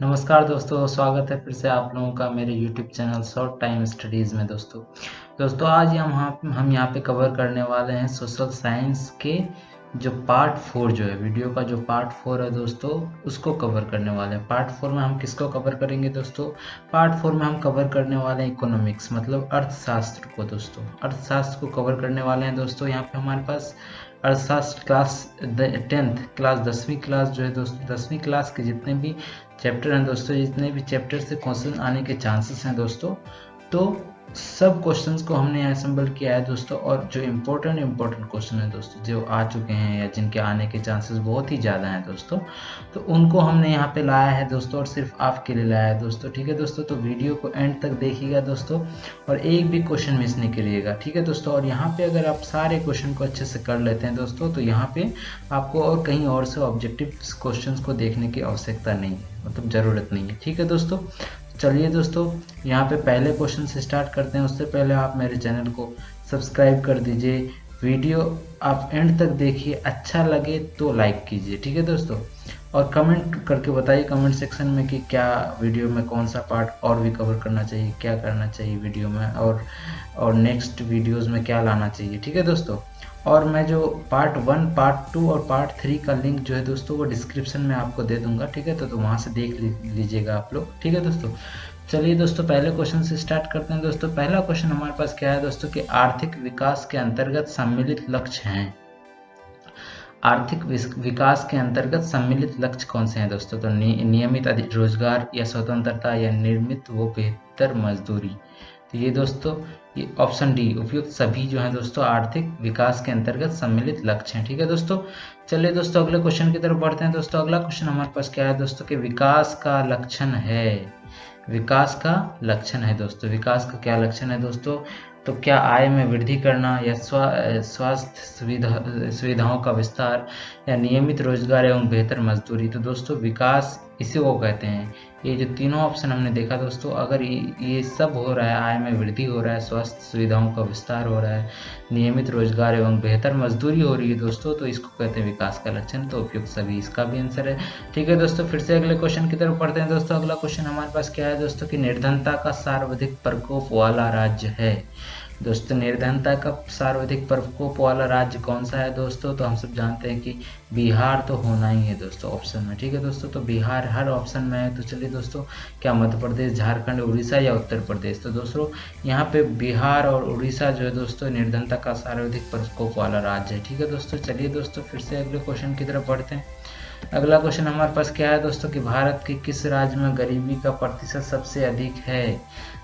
नमस्कार दोस्तों, स्वागत है फिर से आप लोगों का मेरे YouTube channel short time studies में। दोस्तों आज हम यहाँ पे कवर करने वाले हैं सोशल साइंस के जो पार्ट 4 जो है, वीडियो का जो पार्ट 4 है दोस्तों, उसको कवर करने वाले हैं। पार्ट 4 में हम किसको कवर करेंगे दोस्तों? पार्ट 4 में हम कवर करने वाले हैं इकोनॉमिक्स, मतलब अर्थशास्त्र को। दोस्तों अर्थशास्त्र को कवर करने वाले हैं। दोस्तों यहाँ पे हमारे पास अर्थशास्त्र क्लास 10th क्लास 10वीं क्लास जो है दोस्तों, 10वीं क्लास के जितने भी चैप्टर हैं दोस्तों, जितने भी चैप्टर से क्वेश्चन आने के चांसेस हैं दोस्तों, तो सब क्वेश्चंस को हमने असेंबल किया है दोस्तों। और जो इम्पोर्टेंट क्वेश्चन है दोस्तों, जो आ चुके हैं या जिनके आने के चांसेस बहुत ही ज़्यादा हैं दोस्तों, तो उनको हमने यहाँ पे लाया है दोस्तों, और सिर्फ आपके लिए लाया है दोस्तों। ठीक है दोस्तों, तो वीडियो को एंड तक देखिएगा दोस्तों, और एक भी क्वेश्चन मिस नहीं करिएगा। ठीक है दोस्तों, और यहाँ पे अगर आप सारे क्वेश्चन को अच्छे से कर लेते हैं दोस्तों, तो यहाँ पे आपको और कहीं और से ऑब्जेक्टिव क्वेश्चन को देखने की आवश्यकता नहीं है, मतलब ज़रूरत नहीं है। ठीक है दोस्तों, चलिए दोस्तों यहाँ पे पहले क्वेश्चन से स्टार्ट करते हैं। उससे पहले आप मेरे चैनल को सब्सक्राइब कर दीजिए, वीडियो आप एंड तक देखिए, अच्छा लगे तो लाइक कीजिए। ठीक है दोस्तों, और कमेंट करके बताइए कमेंट सेक्शन में कि क्या वीडियो में कौन सा पार्ट और भी कवर करना चाहिए, क्या करना चाहिए वीडियो में, और नेक्स्ट वीडियोस में क्या लाना चाहिए। ठीक है दोस्तों, और मैं जो पार्ट 1, पार्ट 2 और पार्ट 3 का लिंक जो है दोस्तों, वो डिस्क्रिप्शन में आपको दे दूंगा। ठीक है, तो वहाँ से देख लीजिएगा आप लोग। ठीक है दोस्तों, चलिए दोस्तों पहले क्वेश्चन से स्टार्ट करते हैं। दोस्तों पहला क्वेश्चन हमारे पास क्या है दोस्तों, कि आर्थिक विकास के अंतर्गत सम्मिलित लक्ष्य हैं। आर्थिक विकास के अंतर्गत सम्मिलित लक्ष्य कौन से हैं दोस्तों? तो नियमित रोजगार, या स्वतंत्रता, या निर्मित व बेहतर मजदूरी। तो ये दोस्तों, ये ऑप्शन डी उपयुक्त सभी जो है दोस्तों आर्थिक विकास के अंतर्गत सम्मिलित लक्ष्य हैं। ठीक है दोस्तों, चलिए दोस्तों अगले क्वेश्चन की तरफ बढ़ते हैं। दोस्तों अगला क्वेश्चन हमारे पास क्या है दोस्तों, कि विकास का लक्षण है। विकास का लक्षण है दोस्तों, विकास का क्या लक्षण है दोस्तों? तो क्या आय में वृद्धि करना, या स्वास्थ्य सुविधाओं का विस्तार, या नियमित रोजगार एवं बेहतर मजदूरी। तो दोस्तों विकास इसी को कहते हैं। ये जो तीनों ऑप्शन हमने देखा दोस्तों, अगर ये सब हो रहा है, आय में वृद्धि हो रहा है, स्वास्थ्य सुविधाओं का विस्तार हो रहा है, नियमित रोजगार एवं बेहतर मजदूरी हो रही है दोस्तों, तो इसको कहते हैं विकास का लक्षण। तो उपयुक्त सभी इसका भी आंसर है। ठीक है दोस्तों, फिर से अगले क्वेश्चन की तरफ पढ़ते हैं। दोस्तों अगला क्वेश्चन हमारे पास क्या है दोस्तों, कि निर्धनता का सर्वाधिक प्रकोप वाला राज्य है। दोस्तों निर्धनता का सर्वाधिक प्रकोप वाला राज्य कौन सा है दोस्तों? तो हम सब जानते हैं कि बिहार तो होना ही है दोस्तों ऑप्शन में। ठीक है दोस्तों, तो बिहार हर ऑप्शन में है। तो चलिए दोस्तों, क्या मध्य प्रदेश, झारखंड, उड़ीसा या उत्तर प्रदेश? तो दोस्तों यहाँ पे बिहार और उड़ीसा जो है दोस्तों निर्धनता का सर्वाधिक प्रकोप वाला राज्य है। ठीक है दोस्तों, चलिए दोस्तों फिर से अगले क्वेश्चन की तरफ बढ़ते हैं। अगला क्वेश्चन हमारे पास क्या है दोस्तों, कि भारत के किस राज्य में गरीबी का प्रतिशत सबसे अधिक है।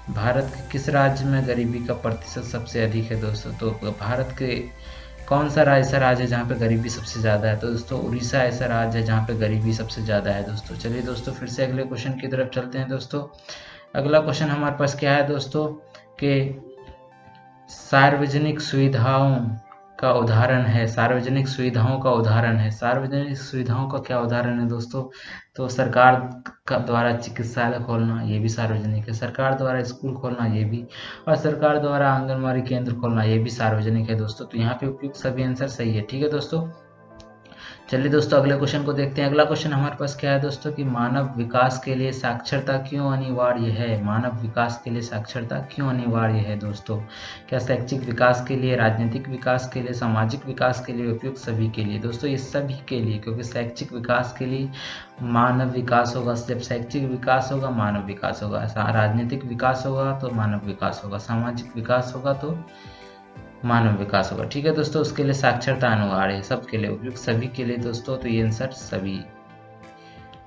भारत के किस राज्य में गरीबी का प्रतिशत सबसे अधिक है दोस्तों? तो भारत के कौन सा ऐसा राज्य है जहाँ पे गरीबी सबसे ज़्यादा है? तो दोस्तों उड़ीसा ऐसा राज्य है जहाँ पे गरीबी सबसे ज़्यादा है दोस्तों। चलिए दोस्तों फिर से अगले क्वेश्चन की तरफ चलते हैं। दोस्तों अगला क्वेश्चन हमारे पास क्या है दोस्तों, कि सार्वजनिक सुविधाओं का उदाहरण है। सार्वजनिक सुविधाओं का उदाहरण है। सार्वजनिक सुविधाओं का क्या उदाहरण है दोस्तों? तो सरकार का द्वारा चिकित्सालय खोलना, ये भी सार्वजनिक है। सरकार द्वारा स्कूल खोलना, ये भी, और सरकार द्वारा आंगनबाड़ी केंद्र खोलना, ये भी सार्वजनिक है दोस्तों। तो यहाँ पे उपयुक्त सभी आंसर सही है। ठीक है दोस्तों, चलिए दोस्तों अगले क्वेश्चन को देखते हैं। अगला क्वेश्चन हमारे पास क्या है दोस्तों, कि मानव विकास के लिए साक्षरता क्यों अनिवार्य है। मानव विकास के लिए साक्षरता क्यों अनिवार्य है दोस्तों? क्या शैक्षिक विकास के लिए, राजनीतिक विकास के लिए, सामाजिक विकास के लिए, उपयुक्त सभी के लिए? दोस्तों ये सभी के लिए, क्योंकि शैक्षिक विकास के लिए मानव विकास होगा, जब शैक्षिक विकास होगा मानव विकास होगा, राजनीतिक विकास होगा तो मानव विकास होगा, सामाजिक विकास होगा तो मानव विकास होगा। ठीक है दोस्तों, उसके लिए साक्षरता अनिवार्य है, सबके लिए, उपयुक्त सभी के लिए दोस्तों। तो ये आंसर सभी।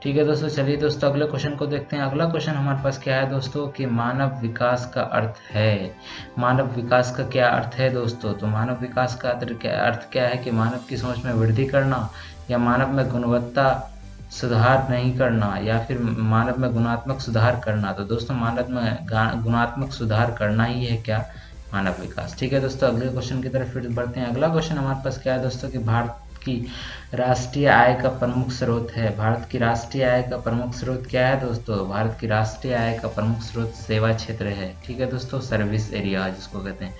ठीक है दोस्तों, चलिए दोस्तों अगले क्वेश्चन को देखते हैं। अगला क्वेश्चन हमारे पास क्या है दोस्तों, कि मानव विकास का अर्थ है। मानव विकास का क्या अर्थ है दोस्तों? तो मानव विकास का अर्थ क्या है, कि मानव की सोच में वृद्धि करना, या मानव में गुणवत्ता सुधार नहीं करना, या फिर मानव में गुणात्मक सुधार करना। तो दोस्तों मानव में गुणात्मक सुधार करना ही है क्या मानव विकास। ठीक है दोस्तों, अगले क्वेश्चन की तरफ फिर बढ़ते हैं। अगला क्वेश्चन हमारे पास क्या है दोस्तों, कि भारत की राष्ट्रीय आय का प्रमुख स्रोत है। भारत की राष्ट्रीय आय का प्रमुख स्रोत क्या है दोस्तों? भारत की राष्ट्रीय आय का प्रमुख स्रोत सेवा क्षेत्र है। ठीक है दोस्तों, सर्विस एरिया जिसको कहते हैं।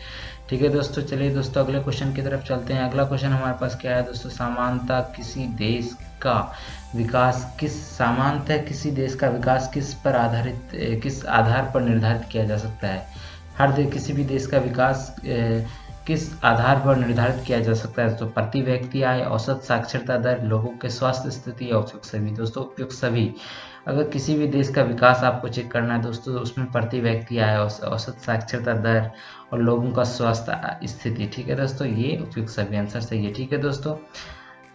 ठीक है दोस्तों, चलिए दोस्तों अगले क्वेश्चन की तरफ चलते हैं। अगला क्वेश्चन हमारे पास क्या है दोस्तों, समानता किसी देश का विकास सामान्यतः किसी देश का विकास किस आधार पर निर्धारित किया जा सकता है। किसी भी देश का विकास किस आधार पर निर्धारित किया जा सकता है। तो प्रति व्यक्ति आय, औसत साक्षरता दर, लोगों के स्वास्थ्य स्थिति या उपयुक्त सभी। दोस्तों उपयुक्त सभी। अगर किसी भी देश का विकास आपको चेक करना है दोस्तों, तो उसमें प्रति व्यक्ति आय, औसत साक्षरता दर और लोगों का स्वास्थ्य स्थिति। ठीक है दोस्तों, ये उपयुक्त सभी आंसर सही है। ठीक है दोस्तों,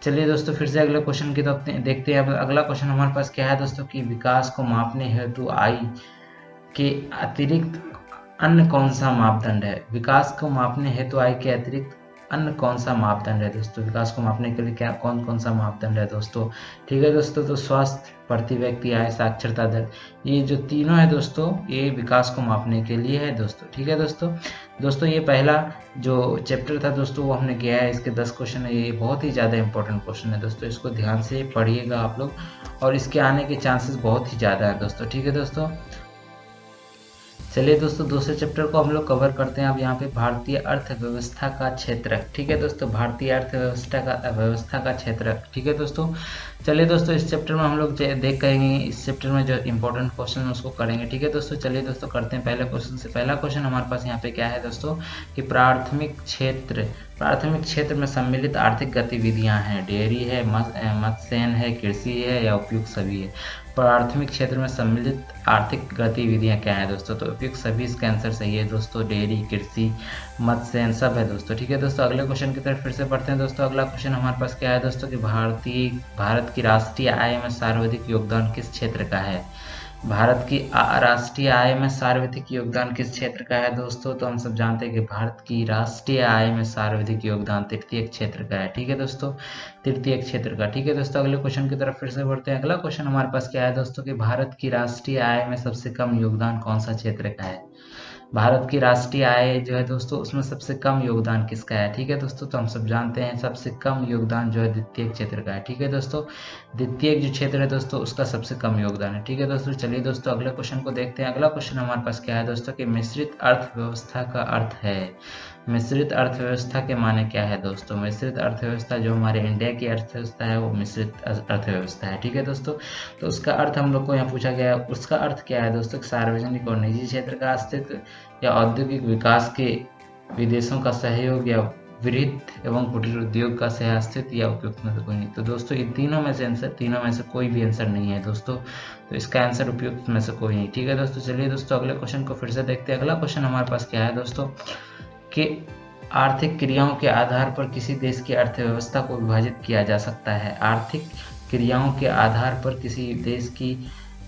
चलिए दोस्तों फिर से अगले क्वेश्चन की तरफ देखते हैं। अब अगला क्वेश्चन हमारे पास क्या है दोस्तों कि विकास को मापने हेतु आय के अतिरिक्त अन्य कौन सा मापदंड है। विकास को मापने हेतु आय के अतिरिक्त अन्य कौन सा मापदंड है दोस्तों। विकास को मापने के लिए क्या कौन सा मापदंड है दोस्तों। ठीक है दोस्तों, तो स्वास्थ्य, प्रति व्यक्ति आय, साक्षरता दर, ये जो तीनों है दोस्तों, ये विकास को मापने के लिए है दोस्तों। ठीक है दोस्तों ये पहला जो चैप्टर था दोस्तों वो हमने किया है। इसके 10 क्वेश्चन है, ये बहुत ही ज़्यादा इंपॉर्टेंट क्वेश्चन है दोस्तों। इसको ध्यान से पढ़िएगा आप लोग, और इसके आने के चांसेस बहुत ही ज़्यादा है दोस्तों। ठीक है दोस्तों, चलिए दोस्तों दूसरे चैप्टर को हम लोग कवर करते हैं। अब यहाँ पे भारतीय अर्थव्यवस्था का क्षेत्र। ठीक है दोस्तों, भारतीय अर्थव्यवस्था का क्षेत्र। ठीक है दोस्तों, चलिए दोस्तों इस चैप्टर में हम लोग देख करेंगे, इस चैप्टर में जो इंपॉर्टेंट क्वेश्चन है उसको करेंगे। ठीक है दोस्तों, चलिए दोस्तों करते हैं पहले क्वेश्चन से। पहला क्वेश्चन हमारे पास यहाँ पे क्या है दोस्तों कि प्राथमिक क्षेत्र में सम्मिलित आर्थिक गतिविधियाँ हैं। डेयरी है, मत्स्यन है, कृषि है या उपयुक्त सभी है। प्राथमिक क्षेत्र में सम्मिलित आर्थिक गतिविधियां क्या है दोस्तों, तो उपयुक्त सभी इसका आंसर सही है दोस्तों। डेयरी, कृषि, मत्स्य सब है दोस्तों। ठीक है दोस्तों, अगले क्वेश्चन की तरफ फिर से पढ़ते हैं दोस्तों। अगला क्वेश्चन हमारे पास क्या है दोस्तों कि भारत की राष्ट्रीय आय में सर्वाधिक योगदान किस क्षेत्र का है। भारत की राष्ट्रीय आय में सर्वाधिक योगदान किस क्षेत्र का है दोस्तों, तो हम सब जानते हैं कि भारत की राष्ट्रीय आय में सर्वाधिक योगदान तृतीय क्षेत्र का है। ठीक है दोस्तों, तृतीय क्षेत्र का। ठीक है दोस्तों, अगले क्वेश्चन की तरफ फिर से बढ़ते हैं। अगला क्वेश्चन हमारे पास क्या है दोस्तों कि भारत की राष्ट्रीय आय में सबसे कम योगदान कौन सा क्षेत्र का है। भारत की राष्ट्रीय आय जो है दोस्तों उसमें सबसे कम योगदान किसका है। ठीक है दोस्तों, तो हम सब जानते हैं सबसे कम योगदान जो है द्वितीय क्षेत्र का है। ठीक है दोस्तों, द्वितीय जो क्षेत्र है दोस्तों उसका सबसे कम योगदान है। ठीक है दोस्तों, चलिए दोस्तों अगले क्वेश्चन को देखते हैं। अगला क्वेश्चन हमारे पास क्या है दोस्तों कि मिश्रित अर्थव्यवस्था का अर्थ है। मिश्रित अर्थव्यवस्था के माने क्या है दोस्तों। मिश्रित अर्थव्यवस्था जो हमारे इंडिया की अर्थव्यवस्था है वो मिश्रित अर्थव्यवस्था है। ठीक है दोस्तों, तो उसका अर्थ हम लोग को यहाँ पूछा गया है। उसका अर्थ क्या है दोस्तों, सार्वजनिक और निजी क्षेत्र का अस्तित्व या औद्योगिक विकास के विदेशों का सहयोग या वृहत एवं कुटीर उद्योग का सह अस्तित्व या उपयुक्त में से कोई नहीं। तो दोस्तों ये तीनों में से कोई भी आंसर नहीं है दोस्तों, तो इसका आंसर उपयुक्त में से कोई नहीं। ठीक है दोस्तों, चलिए दोस्तों अगले क्वेश्चन को फिर से देखते हैं। अगला क्वेश्चन हमारे पास क्या है दोस्तों कि आर्थिक क्रियाओं के आधार पर किसी देश की अर्थव्यवस्था को विभाजित किया जा सकता है। आर्थिक क्रियाओं के आधार पर किसी देश की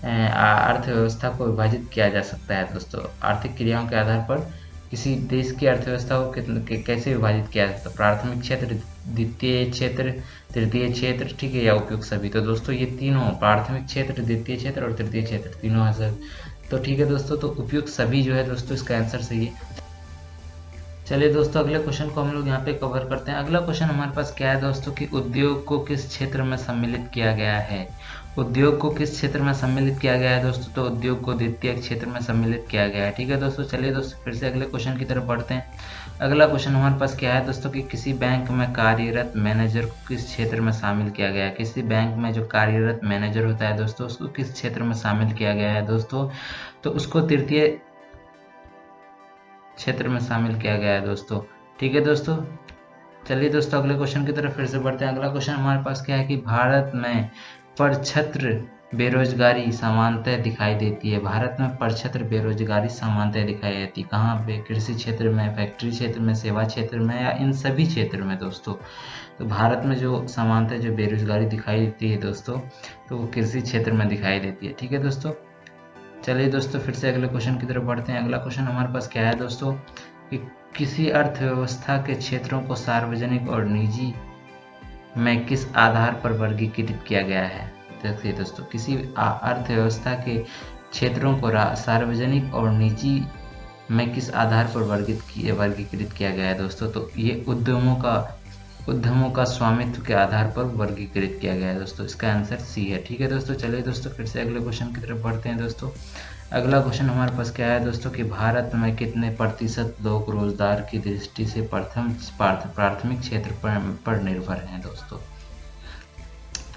अर्थव्यवस्था को विभाजित किया जा सकता है दोस्तों। आर्थिक क्रियाओं के आधार पर किसी देश की अर्थव्यवस्था को कैसे विभाजित किया जाता है। प्राथमिक क्षेत्र, द्वितीय क्षेत्र, तृतीय क्षेत्र, ठीक है, या उपयुक्त सभी। तो दोस्तों ये तीनों प्राथमिक क्षेत्र, द्वितीय क्षेत्र और तृतीय क्षेत्र तीनों है सर। तो ठीक है दोस्तों, तो उपयुक्त सभी जो है दोस्तों इसका आंसर सही है। चलिए दोस्तों अगले क्वेश्चन को हम लोग यहाँ पे कवर करते हैं। अगला क्वेश्चन हमारे पास क्या है दोस्तों कि उद्योग को किस क्षेत्र में सम्मिलित किया गया है। उद्योग को किस क्षेत्र में सम्मिलित किया गया है दोस्तों, तो उद्योग को द्वितीय क्षेत्र में सम्मिलित किया गया है। ठीक है दोस्तों, चलिए दोस्तों फिर से अगले क्वेश्चन की तरफ बढ़ते हैं। अगला क्वेश्चन हमारे पास क्या है दोस्तों कि किसी बैंक में कार्यरत मैनेजर को किस क्षेत्र में शामिल किया गया है। किसी बैंक में जो कार्यरत मैनेजर होता है दोस्तों उसको किस क्षेत्र में शामिल किया गया है दोस्तों, तो उसको तृतीय क्षेत्र में शामिल किया गया है दोस्तों। ठीक है दोस्तों, चलिए दोस्तों अगले क्वेश्चन की तरफ फिर से बढ़ते हैं। अगला क्वेश्चन हमारे पास क्या है कि भारत में परछत्र बेरोजगारी सामान्यतः दिखाई देती है। भारत में परछत्र बेरोजगारी सामान्यतः दिखाई देती है कहाँ पे, कृषि क्षेत्र में, फैक्ट्री क्षेत्र में, सेवा क्षेत्र में, या इन सभी क्षेत्र में दोस्तों। तो भारत में जो सामान्यतः जो बेरोजगारी दिखाई देती है दोस्तों तो वो कृषि क्षेत्र में दिखाई देती है। ठीक है दोस्तों, चलिए दोस्तों फिर से अगले क्वेश्चन की तरफ बढ़ते हैं। अगला क्वेश्चन हमारे पास क्या है दोस्तों कि किसी अर्थव्यवस्था के क्षेत्रों को सार्वजनिक और निजी में किस आधार पर वर्गीकृत किया गया है। देखिए दोस्तों, किसी अर्थव्यवस्था के क्षेत्रों को सार्वजनिक और निजी में किस आधार पर वर्गीकृत किया गया है दोस्तों, तो ये उद्यमों का स्वामित्व के आधार पर वर्गीकृत किया गया है दोस्तों। इसका आंसर सी है। ठीक है दोस्तों, चलिए दोस्तों फिर से अगले क्वेश्चन की तरफ बढ़ते हैं दोस्तों। अगला क्वेश्चन हमारे पास क्या है दोस्तों कि भारत में कितने प्रतिशत लोग रोजगार की दृष्टि से प्राथमिक क्षेत्र पर निर्भर हैं दोस्तों।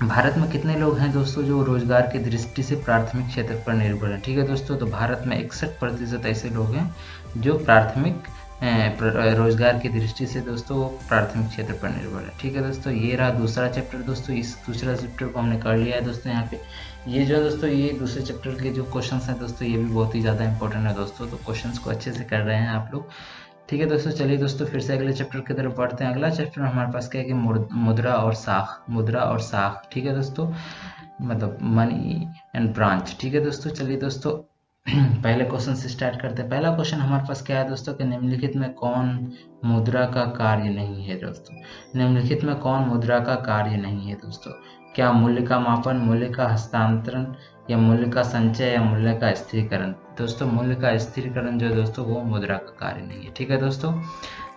भारत में कितने लोग हैं दोस्तों जो रोजगार की दृष्टि से प्राथमिक क्षेत्र पर निर्भर हैं? ठीक है दोस्तों, तो भारत में 61% ऐसे लोग हैं जो प्राथमिक रोजगार की दृष्टि से दोस्तों वो प्राथमिक क्षेत्र पर निर्भर है। ठीक है दोस्तों, ये रहा दूसरा चैप्टर दोस्तों। इस दूसरा चैप्टर को हमने कर लिया है दोस्तों। यहाँ पे ये जो दोस्तों ये दूसरे चैप्टर के जो क्वेश्चंस हैं दोस्तों ये भी बहुत ही ज़्यादा इंपॉर्टेंट है दोस्तों, तो क्वेश्चंस को अच्छे से कर रहे हैं आप लोग। ठीक है दोस्तों, चलिए दोस्तों फिर से अगले चैप्टर की तरफ बढ़ते हैं। अगला चैप्टर हमारे पास क्या है कि मुद्रा और साख, मुद्रा और साख। ठीक है दोस्तों, मतलब मनी एंड ब्रांच। ठीक है दोस्तों, चलिए दोस्तों पहले क्वेश्चन से स्टार्ट करते हैं। पहला क्वेश्चन हमारे पास क्या है दोस्तों कि निम्नलिखित में कौन मुद्रा का कार्य नहीं है दोस्तों? निम्नलिखित में कौन मुद्रा का कार्य नहीं है दोस्तों? क्या मूल्य का मापन, मूल्य का हस्तांतरण, या मूल्य का संचय, या मूल्य का स्थिरीकरण? दोस्तों मूल्य का स्थिरीकरण जो है दोस्तों वो मुद्रा का कार्य नहीं है। ठीक है दोस्तों,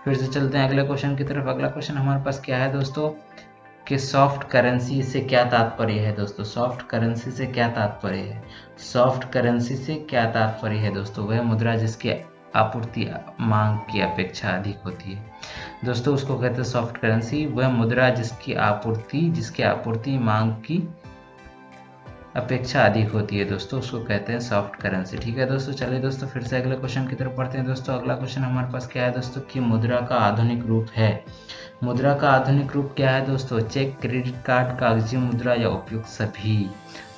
फिर से चलते हैं अगले क्वेश्चन की तरफ। अगला क्वेश्चन हमारे पास क्या है दोस्तों कि सॉफ्ट करेंसी से क्या तात्पर्य है दोस्तों? सॉफ्ट करेंसी से क्या तात्पर्य है? सॉफ्ट करेंसी से क्या तात्पर्य है दोस्तों? वह मुद्रा जिसकी आपूर्ति मांग की अपेक्षा अधिक होती है दोस्तों, उसको कहते हैं सॉफ्ट करेंसी। वह मुद्रा जिसकी आपूर्ति मांग की अपेक्षा अधिक होती है दोस्तों, उसको कहते हैं सॉफ्ट करेंसी। ठीक है दोस्तों, चलिए दोस्तों फिर से अगले क्वेश्चन की तरफ बढ़ते हैं दोस्तों। अगला क्वेश्चन हमारे पास क्या है दोस्तों कि मुद्रा का आधुनिक रूप है। मुद्रा का आधुनिक रूप क्या है दोस्तों? चेक, क्रेडिट कार्ड, कागजी मुद्रा, या उपयुक्त सभी?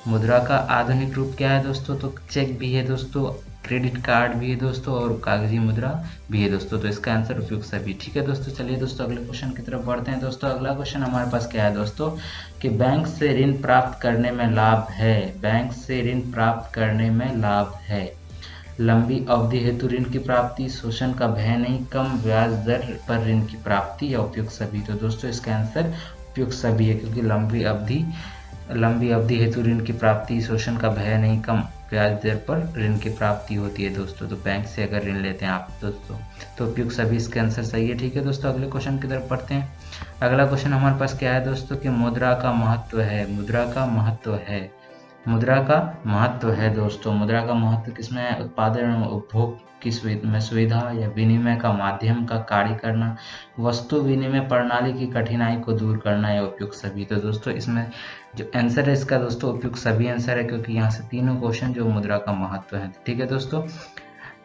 मुद्रा का आधुनिक रूप क्या है दोस्तों? तो चेक भी है दोस्तों, क्रेडिट कार्ड भी है दोस्तों, और कागजी मुद्रा भी है दोस्तों, तो इसका आंसर उपयुक्त सभी। ठीक है दोस्तों, चलिए दोस्तों अगले क्वेश्चन की तरफ बढ़ते हैं दोस्तों। अगला क्वेश्चन हमारे पास क्या है दोस्तों कि बैंक से ऋण प्राप्त करने में लाभ है। बैंक से ऋण प्राप्त करने में लाभ है। लंबी अवधि हेतु ऋण की प्राप्ति, शोषण का भय नहीं, कम ब्याज दर पर ऋण की प्राप्ति, या उपयुक्त सभी? तो दोस्तों इसका आंसर उपयुक्त सभी है, क्योंकि लंबी अवधि हेतु ऋण की प्राप्ति, शोषण का भय नहीं, कम ब्याज दर पर ऋण की प्राप्ति होती है दोस्तों। तो बैंक से अगर ऋण लेते हैं आप दोस्तों तो उपयुक्त सभी इसका आंसर सही है। ठीक है दोस्तों, अगले क्वेश्चन की तरफ बढ़ते हैं। अगला क्वेश्चन हमारे पास क्या है दोस्तों कि मुद्रा का महत्व है। मुद्रा का महत्व है। मुद्रा का महत्व है दोस्तों। मुद्रा का महत्व किसमें है? उत्पादन और उपभोग की सुविधा, या विनिमय का माध्यम का कार्य करना, वस्तु विनिमय प्रणाली की कठिनाई को दूर करना, या उपयुक्त सभी? तो दोस्तों इसमें जो आंसर है इसका दोस्तों उपयुक्त सभी आंसर है, क्योंकि यहाँ से तीनों क्वेश्चन जो मुद्रा का महत्व है। ठीक है दोस्तों,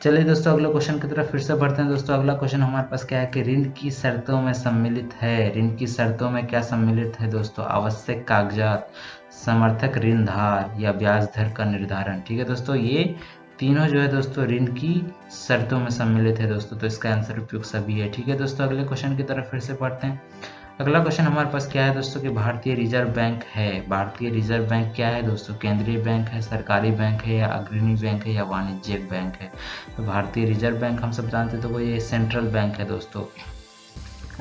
चलिए दोस्तों अगले क्वेश्चन की तरफ फिर से बढ़ते हैं दोस्तों। अगला क्वेश्चन हमारे पास क्या है कि ऋण की शर्तों में सम्मिलित है। ऋण की शर्तों में क्या सम्मिलित है दोस्तों? आवश्यक कागजात, समर्थक ऋणधार, या ब्याज दर का निर्धारण? ठीक है दोस्तों, ये तीनों जो है दोस्तों ऋण की शर्तों में सम्मिलित है दोस्तों, तो इसका आंसर उपयुक्त सभी है। ठीक है दोस्तों, अगले क्वेश्चन की तरफ फिर से बढ़ते हैं। अगला क्वेश्चन हमारे पास क्या है दोस्तों कि भारतीय रिजर्व बैंक है। भारतीय रिजर्व बैंक क्या है दोस्तों? केंद्रीय बैंक है, सरकारी बैंक है, या अग्रणी बैंक है, या वाणिज्यिक बैंक है? तो भारतीय रिजर्व बैंक हम सब जानते तो ये सेंट्रल बैंक है दोस्तों,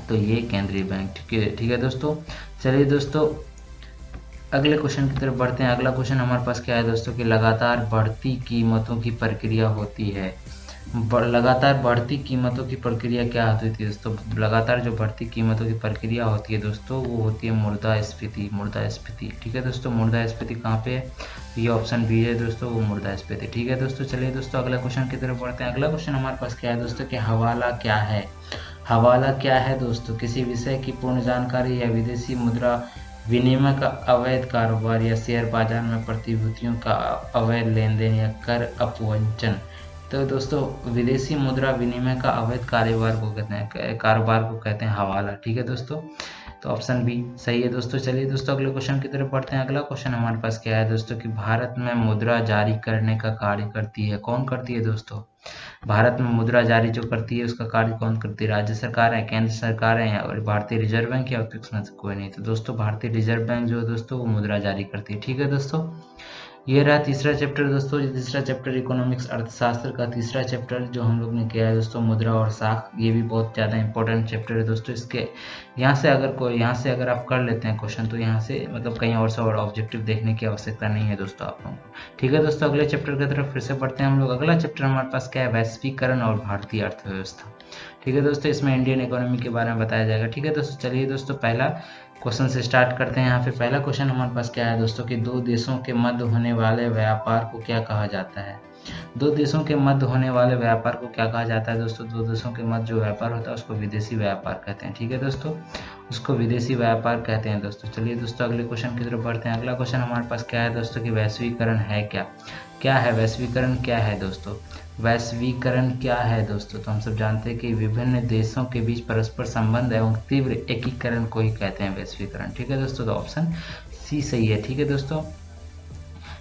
तो ये केंद्रीय बैंक। ठीक है दोस्तों, चलिए दोस्तों अगले क्वेश्चन की तरफ बढ़ते हैं। अगला क्वेश्चन हमारे पास क्या है दोस्तों कि लगातार बढ़ती कीमतों की प्रक्रिया होती है। लगातार बढ़ती कीमतों की प्रक्रिया क्या होती है दोस्तों? लगातार जो बढ़ती कीमतों की प्रक्रिया होती है दोस्तों वो होती है मुद्रास्फीति। मुद्रास्फीति, ठीक है दोस्तों, मुद्रास्फीति कहाँ पे है? ये ऑप्शन बी है दोस्तों, वो मुद्रास्फीति। ठीक है दोस्तों, चलिए दोस्तों अगला क्वेश्चन की तरफ बढ़ते हैं। अगला क्वेश्चन हमारे पास क्या है दोस्तों कि हवाला क्या है। हवाला क्या है दोस्तों? किसी विषय की पूर्ण जानकारी, या विदेशी मुद्रा विनिमय का अवैध कारोबार, या शेयर बाजार में प्रतिभूतियों का अवैध लेन देन, या कर अपवंचन? तो दोस्तों विदेशी मुद्रा विनिमय का अवैध कारोबार को कहते हैं हवाला। ठीक है दोस्तों, तो ऑप्शन बी सही है दोस्तों। चलिए दोस्तों अगले क्वेश्चन की तरफ बढ़ते हैं। अगला क्वेश्चन हमारे पास क्या है दोस्तों कि भारत में मुद्रा जारी करने का कार्य करती है। कौन करती है दोस्तों? भारत में मुद्रा जारी जो करती है उसका कार्य कौन करती है? राज्य सरकार है, केंद्र सरकार है, और भारतीय रिजर्व बैंक, या उपयुक्त में से कोई नहीं? तो दोस्तों भारतीय रिजर्व बैंक जो है दोस्तों वो मुद्रा जारी करती है। ठीक है दोस्तों, ये रहा तीसरा चैप्टर दोस्तों। तीसरा चैप्टर इकोनॉमिक्स अर्थशास्त्र का तीसरा चैप्टर जो हम लोग ने किया है दोस्तों, मुद्रा और साख। ये भी बहुत ज़्यादा इंपॉर्टेंट चैप्टर है दोस्तों। इसके यहाँ से अगर आप कर लेते हैं क्वेश्चन तो यहाँ से मतलब कहीं और से और ऑब्जेक्टिव देखने की आवश्यकता नहीं है दोस्तों आप लोगों को। ठीक है दोस्तों, अगले चैप्टर की तरफ फिर से बढ़ते हैं हम लोग। अगला चैप्टर हमारे पास क्या है? वैश्वीकरण और भारतीय अर्थव्यवस्था। ठीक है दोस्तों, इसमें इंडियन इकोनॉमी के बारे में बताया जाएगा। ठीक है दोस्तों, चलिए दोस्तों पहला क्वेश्चन से स्टार्ट करते हैं। यहाँ पे पहला क्वेश्चन हमारे पास क्या है दोस्तों कि दो देशों के मध्य होने वाले व्यापार को क्या कहा जाता है? दो देशों के मध्य होने वाले व्यापार को क्या कहा जाता है दोस्तों? दो देशों के मध्य जो व्यापार होता है उसको विदेशी व्यापार कहते हैं। ठीक है दोस्तों, उसको विदेशी व्यापार कहते हैं दोस्तों। चलिए दोस्तों अगले क्वेश्चन की तरफ बढ़ते हैं। अगला क्वेश्चन हमारे पास क्या है दोस्तों कि वैश्वीकरण है क्या? क्या है वैश्वीकरण? क्या है दोस्तों वैश्वीकरण? क्या है दोस्तों? तो हम सब जानते हैं कि विभिन्न देशों के बीच परस्पर संबंध एवं तीव्र एकीकरण को ही कहते हैं वैश्वीकरण। ठीक है दोस्तों, तो ऑप्शन सी सही है। ठीक है दोस्तों,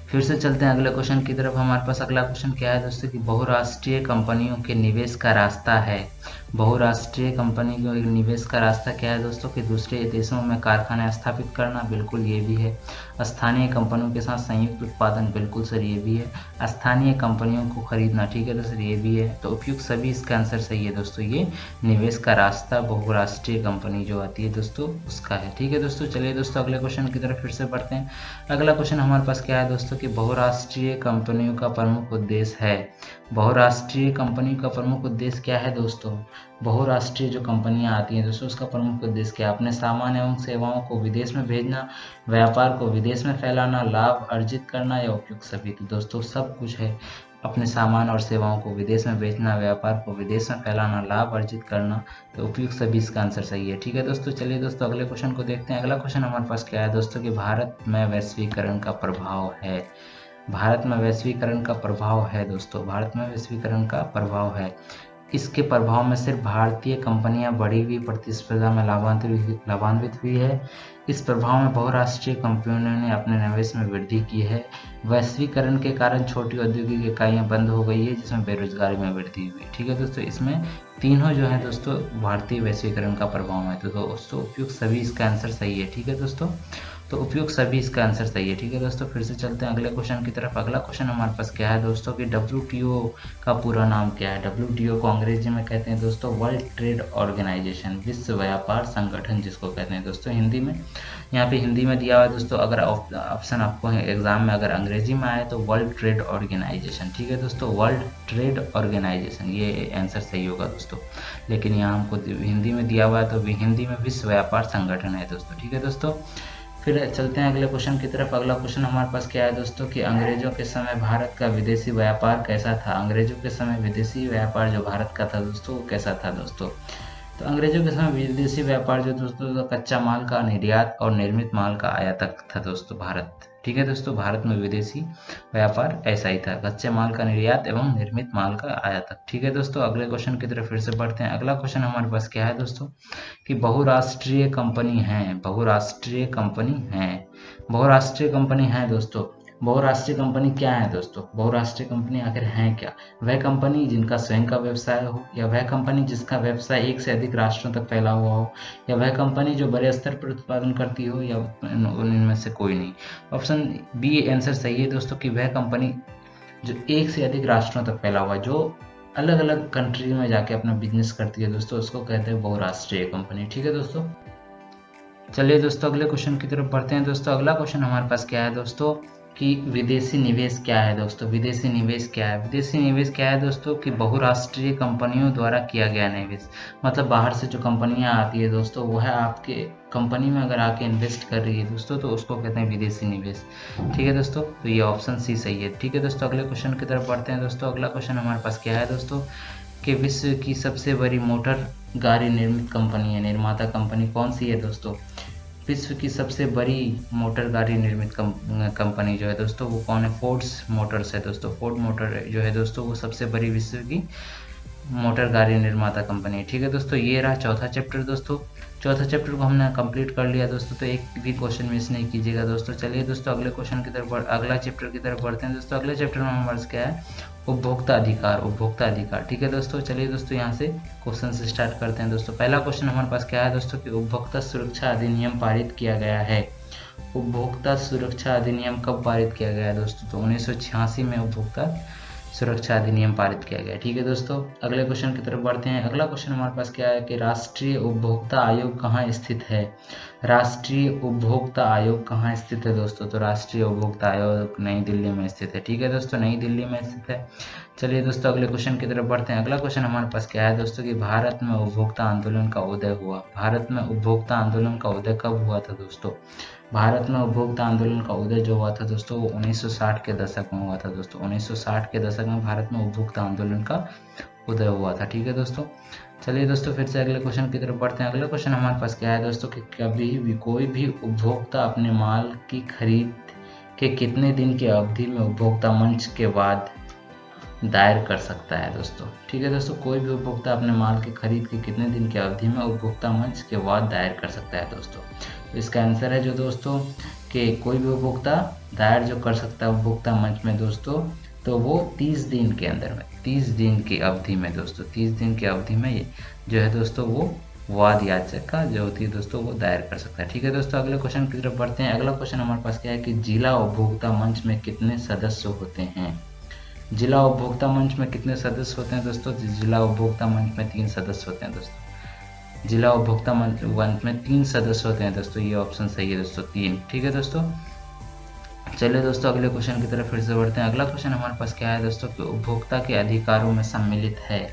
फिर से चलते हैं अगले क्वेश्चन की तरफ। हमारे पास अगला क्वेश्चन क्या है दोस्तों कि बहुराष्ट्रीय कंपनियों के निवेश का रास्ता है। बहुराष्ट्रीय कंपनी के निवेश का रास्ता क्या है दोस्तों कि दूसरे देशों में कारखाने स्थापित करना, बिल्कुल ये भी है। स्थानीय कंपनियों के साथ संयुक्त उत्पादन, बिल्कुल सर ये भी है। स्थानीय कंपनियों को खरीदना, ठीक है दोस्तों ये भी है। तो उपयुक्त सभी इसका आंसर सही है दोस्तों। ये निवेश का रास्ता बहुराष्ट्रीय कंपनी जो आती है दोस्तों उसका है। ठीक है दोस्तों, चलिए दोस्तों अगले क्वेश्चन की तरफ फिर से बढ़ते हैं। अगला क्वेश्चन हमारे पास क्या है दोस्तों कि बहुराष्ट्रीय कंपनियों का प्रमुख उद्देश्य है। बहुराष्ट्रीय कंपनी का प्रमुख उद्देश्य क्या है दोस्तों? बहुराष्ट्रीय जो कंपनियां आती हैं दोस्तों उसका प्रमुख उद्देश्य क्या है? अपने सामान एवं सेवाओं को विदेश में भेजना, व्यापार को विदेश में फैलाना, लाभ अर्जित करना या उपयुक्त सभी। तो दोस्तों सब कुछ है। अपने सामान और सेवाओं को विदेश में बेचना, व्यापार को विदेश में फैलाना, लाभ अर्जित करना, तो उपयुक्त सभी इसका आंसर सही है। ठीक है दोस्तों, चलिए दोस्तों अगले क्वेश्चन को देखते हैं। अगला क्वेश्चन हमारे पास क्या है दोस्तों कि भारत में वैश्वीकरण का प्रभाव है। भारत में वैश्वीकरण का प्रभाव है दोस्तों, भारत में वैश्वीकरण का प्रभाव है। इसके प्रभाव में सिर्फ भारतीय कंपनियां बढ़ी हुई प्रतिस्पर्धा में लाभान्वित हुई है। इस प्रभाव में बहुराष्ट्रीय कंपनियों ने अपने निवेश में वृद्धि की है। वैश्वीकरण के कारण छोटी औद्योगिक इकाइयां बंद हो गई है जिसमें बेरोजगारी में वृद्धि हुई। ठीक है दोस्तों, इसमें तीनों जो है दोस्तों भारतीय वैश्वीकरण का प्रभाव है। तो दोस्तों उपयुक्त सभी इसका आंसर सही है। ठीक है दोस्तों, तो उपयुक्त सभी इसका आंसर सही है। ठीक है दोस्तों, फिर से चलते हैं अगले क्वेश्चन की तरफ। अगला क्वेश्चन हमारे पास क्या है दोस्तों कि WTO का पूरा नाम क्या है? WTO को अंग्रेजी में कहते हैं दोस्तों वर्ल्ड ट्रेड ऑर्गेनाइजेशन, विश्व व्यापार संगठन जिसको कहते हैं दोस्तों हिंदी में। यहाँ पे हिंदी में दिया हुआ है दोस्तों, अगर ऑप्शन आपको एग्जाम में अगर अंग्रेजी में आए तो वर्ल्ड ट्रेड ऑर्गेनाइजेशन। ठीक है दोस्तों, वर्ल्ड ट्रेड ऑर्गेनाइजेशन ये आंसर सही होगा दोस्तों, लेकिन यहाँ हमको हिंदी में दिया हुआ है तो हिंदी में विश्व व्यापार संगठन है दोस्तों। ठीक है दोस्तों, फिर चलते हैं अगले क्वेश्चन की तरफ। अगला क्वेश्चन हमारे पास क्या है दोस्तों कि अंग्रेजों के समय भारत का विदेशी व्यापार कैसा था? अंग्रेजों के समय विदेशी व्यापार जो भारत का था दोस्तों वो कैसा था दोस्तों? तो अंग्रेजों के समय विदेशी व्यापार जो दोस्तों तो कच्चा माल का निर्यात और निर्मित माल का आयात था दोस्तों भारत। ठीक है दोस्तों, भारत में विदेशी व्यापार ऐसा ही था, कच्चे माल का निर्यात एवं निर्मित माल का आयात। ठीक है दोस्तों, अगले क्वेश्चन की तरफ फिर से बढ़ते हैं। अगला क्वेश्चन हमारे पास क्या है दोस्तों कि बहुराष्ट्रीय कंपनी है। बहुराष्ट्रीय कंपनी है, बहुराष्ट्रीय कंपनी है दोस्तों। बहुराष्ट्रीय कंपनी क्या है दोस्तों? बहुराष्ट्रीय कंपनी आखिर है क्या? वह कंपनी जिनका स्वयं का व्यवसाय हो, या वह कंपनी जिसका व्यवसाय एक से अधिक राष्ट्रों तक फैला हुआ हो, या वह कंपनी जो बड़े स्तर पर उत्पादन करती हो, या उनमें से कोई नहीं। ऑप्शन बी आंसर सही है दोस्तों कि वह कंपनी जो एक से अधिक राष्ट्रों तक फैला हुआ है, जो अलग अलग कंट्री में जाके अपना बिजनेस करती है दोस्तों, उसको कहते हैं बहुराष्ट्रीय कंपनी। ठीक है दोस्तों, चलिए दोस्तों अगले क्वेश्चन की तरफ बढ़ते हैं। दोस्तों अगला क्वेश्चन हमारे पास क्या है दोस्तों कि विदेशी निवेश क्या है दोस्तों? विदेशी निवेश क्या है? विदेशी निवेश क्या है दोस्तों कि बहुराष्ट्रीय कंपनियों द्वारा किया गया निवेश। मतलब बाहर से जो कंपनियां आती है दोस्तों वह आपके कंपनी में अगर आके इन्वेस्ट कर रही है दोस्तों तो उसको कहते हैं विदेशी निवेश। ठीक है दोस्तों, तो ये ऑप्शन सी सही है। ठीक है दोस्तों, अगले क्वेश्चन की तरफ बढ़ते हैं। दोस्तों अगला क्वेश्चन हमारे पास क्या है दोस्तों कि विश्व की सबसे बड़ी मोटर गाड़ी निर्मित कंपनी है, निर्माता कंपनी कौन सी है दोस्तों? विश्व की सबसे बड़ी मोटर गाड़ी निर्मित कंपनी जो है दोस्तों वो कौन है? फोर्ड्स मोटर्स है दोस्तों। फोर्ड मोटर जो है दोस्तों वो सबसे बड़ी विश्व की मोटर गाड़ी निर्माता कंपनी। ठीक है दोस्तों, ये रहा चौथा चैप्टर दोस्तों। चौथा चैप्टर को हमने कंप्लीट कर लिया दोस्तों, तो एक भी क्वेश्चन मिस नहीं कीजिएगा दोस्तों। चलिए दोस्तों अगले क्वेश्चन की तरफ अगला चैप्टर की तरफ बढ़ते हैं दोस्तों। अगले चैप्टर में हमारे क्या है? उपभोक्ता अधिकार। उपभोक्ता अधिकार। ठीक है दोस्तों, चलिए दोस्तों यहाँ से क्वेश्चन से स्टार्ट करते हैं दोस्तों। पहला क्वेश्चन हमारे पास क्या है दोस्तों कि उपभोक्ता सुरक्षा अधिनियम पारित किया गया है। उपभोक्ता सुरक्षा अधिनियम कब पारित किया गया है दोस्तों? तो 1986 में उपभोक्ता सुरक्षा अधिनियम पारित किया गया। ठीक है दोस्तों, अगले क्वेश्चन की तरफ बढ़ते हैं। अगला क्वेश्चन हमारे पास क्या है कि राष्ट्रीय उपभोक्ता आयोग कहाँ स्थित है? राष्ट्रीय उपभोक्ता आयोग कहाँ स्थित है दोस्तों? तो राष्ट्रीय उपभोक्ता आयोग नई दिल्ली में स्थित है। ठीक है दोस्तों, नई दिल्ली में स्थित है। चलिए दोस्तों अगले क्वेश्चन की तरफ बढ़ते हैं। अगला क्वेश्चन हमारे पास क्या है दोस्तों कि भारत में उपभोक्ता आंदोलन का उदय हुआ। भारत में उपभोक्ता आंदोलन का उदय कब हुआ था दोस्तों? भारत में उपभोक्ता आंदोलन का उदय जो हुआ था दोस्तों वो 1960 के दशक में हुआ था दोस्तों। 1960 के दशक में भारत में उपभोक्ता आंदोलन का उदय हुआ था। ठीक है दोस्तों, चलिए दोस्तों फिर से अगले क्वेश्चन की तरफ बढ़ते हैं। अगला क्वेश्चन हमारे पास क्या है दोस्तों कि कभी भी कोई भी उपभोक्ता अपने माल की खरीद के कितने दिन की अवधि में उपभोक्ता मंच के बाद दायर कर सकता है दोस्तों। ठीक है दोस्तों, कोई भी उपभोक्ता अपने माल की खरीद के कितने दिन की अवधि में उपभोक्ता मंच के बाद दायर कर सकता है दोस्तों। तो इसका आंसर है जो दोस्तों कि कोई भी उपभोक्ता दायर जो कर सकता है उपभोक्ता मंच में दोस्तों, तो वो 30 दिन के अंदर में, 30 दिन की अवधि में दोस्तों, 30 दिन की अवधि में ये जो है दोस्तों वो वाद याचिका जो होती है दोस्तों वो दायर कर सकता है। ठीक है दोस्तों, अगले क्वेश्चन की तरफ बढ़ते हैं। अगला क्वेश्चन हमारे पास क्या है कि जिला उपभोक्ता मंच में कितने सदस्य होते हैं। जिला उपभोक्ता मंच में कितने सदस्य होते हैं दोस्तों। जिला उपभोक्ता मंच में 3 सदस्य होते हैं दोस्तों। जिला उपभोक्ता मंच में 3 सदस्य होते हैं दोस्तों, ये ऑप्शन सही है दोस्तों, 3। ठीक है दोस्तों, चलिए दोस्तों अगले क्वेश्चन की तरफ फिर से बढ़ते हैं। अगला क्वेश्चन हमारे पास क्या है दोस्तों कि उपभोक्ता के अधिकारों में सम्मिलित है।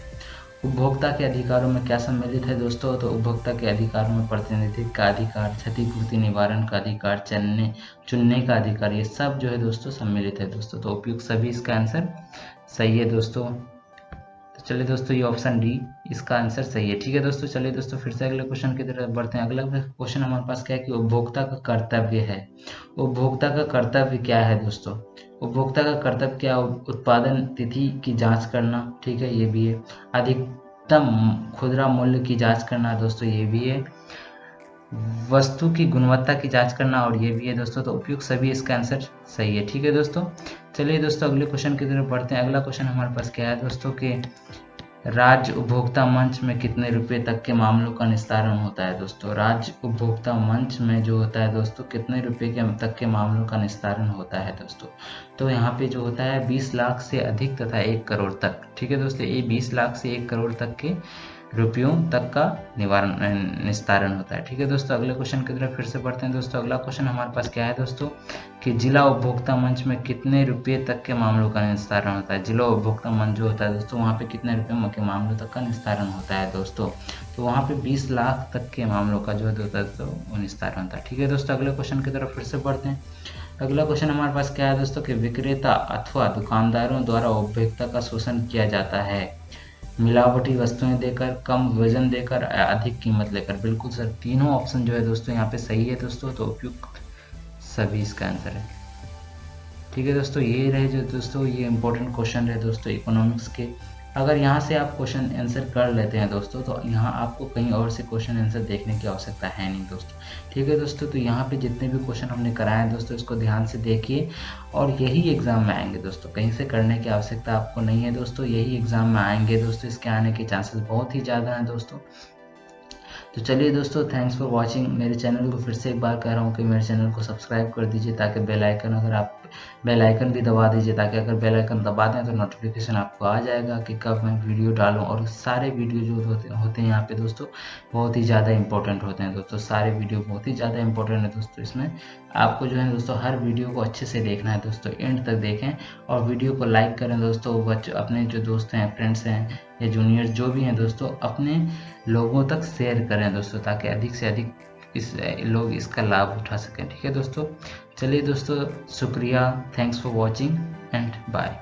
उपभोक्ता के अधिकारों में क्या सम्मिलित है दोस्तों, तो उपभोक्ता के अधिकारों में प्रतिनिधित्व का अधिकार, क्षतिपूर्ति निवारण का अधिकार, चुनने का अधिकार, ये सब जो है दोस्तों सम्मिलित है दोस्तों। तो उपयुक्त सभी इसका आंसर सही है दोस्तों। तो चलिए दोस्तों ये ऑप्शन डी इसका आंसर सही है। ठीक है दोस्तों, चलिए दोस्तों फिर से अगले क्वेश्चन की तरफ बढ़ते हैं। अगला क्वेश्चन हमारे पास क्या है कि उपभोक्ता का कर्तव्य है। उपभोक्ता का कर्तव्य क्या है दोस्तों। उपभोक्ता का कर्तव्य क्या, उत्पादन तिथि की जांच करना, ठीक है ये भी है। अधिकतम खुदरा मूल्य की जांच करना दोस्तों, ये भी है। वस्तु की गुणवत्ता की जांच करना, और ये भी है दोस्तों। तो उपयुक्त सभी इसका आंसर सही है। ठीक है दोस्तों, चलिए दोस्तों अगले क्वेश्चन की तरफ बढ़ते हैं। अगला क्वेश्चन हमारे पास क्या है दोस्तों कि राज्य उपभोक्ता मंच में कितने रुपए तक के मामलों का निस्तारण होता है दोस्तों। राज्य उपभोक्ता मंच में जो होता है दोस्तों कितने रुपए के तक के मामलों का निस्तारण होता है दोस्तों। तो यहाँ पे जो होता है 20 लाख से अधिक तथा 1 करोड़ तक। ठीक है दोस्तों, ये 20 लाख से 1 करोड़ तक के रुपयों तक का निस्तारण होता है। ठीक है दोस्तों, अगले क्वेश्चन की तरफ फिर से बढ़ते हैं दोस्तों। अगला क्वेश्चन हमारे पास क्या है दोस्तों कि जिला उपभोक्ता मंच में कितने रुपये तक के मामलों का निस्तारण होता है। जिला उपभोक्ता मंच जो होता है दोस्तों वहाँ पे कितने रुपये के मामलों तक का निस्तारण होता है दोस्तों। तो वहाँ पे 20 लाख तक के मामलों का जो होता है दोस्तों वो निस्तारण होता है। ठीक है दोस्तों, अगले क्वेश्चन की तरफ फिर से बढ़ते हैं। अगला क्वेश्चन हमारे पास क्या है दोस्तों कि विक्रेता अथवा दुकानदारों द्वारा उपभोक्ता का शोषण किया जाता है। मिलावटी वस्तुएं देकर, कम वजन देकर, अधिक कीमत लेकर। बिल्कुल सर, तीनों ऑप्शन जो है दोस्तों यहाँ पे सही है दोस्तों। तो उपयुक्त सभी इसका आंसर है। ठीक है दोस्तों, ये रहे जो दोस्तों ये इंपॉर्टेंट क्वेश्चन रहे दोस्तों इकोनॉमिक्स के। अगर यहाँ से आप क्वेश्चन आंसर कर लेते हैं दोस्तों तो यहाँ आपको कहीं और से क्वेश्चन आंसर देखने की आवश्यकता है नहीं दोस्तों। ठीक है दोस्तों, तो यहाँ पे जितने भी क्वेश्चन हमने कराए हैं दोस्तों इसको ध्यान से देखिए, और यही एग्जाम में आएंगे दोस्तों। कहीं से करने की आवश्यकता आपको नहीं है दोस्तों, यही एग्जाम में आएंगे दोस्तों। इसके आने के चांसेस बहुत ही ज़्यादा हैं दोस्तों। तो चलिए दोस्तों, थैंक्स फॉर वाचिंग। मेरे चैनल को फिर से एक बार कह रहा हूँ कि मेरे चैनल को सब्सक्राइब कर दीजिए, ताकि बेल आइकन, अगर आप बेल आइकन भी दबा दीजिए, ताकि अगर बेल आइकन दबा दें तो नोटिफिकेशन आपको आ जाएगा कि कब मैं वीडियो डालूँ। और सारे वीडियो जो होते हैं यहाँ पे दोस्तों बहुत ही ज़्यादा इंपॉर्टेंट होते हैं दोस्तों। सारे वीडियो बहुत ही ज़्यादा इंपॉर्टेंट है दोस्तों। इसमें आपको जो है दोस्तों हर वीडियो को अच्छे से देखना है दोस्तों, एंड तक देखें और वीडियो को लाइक करें दोस्तों। बच्चों, अपने जो दोस्त हैं, फ्रेंड्स हैं या जूनियर्स जो भी हैं दोस्तों, अपने लोगों तक शेयर करें दोस्तों, ताकि अधिक से अधिक लोग इसका लाभ उठा सकें। ठीक है दोस्तों, चलिए दोस्तों, शुक्रिया, thanks for watching and bye.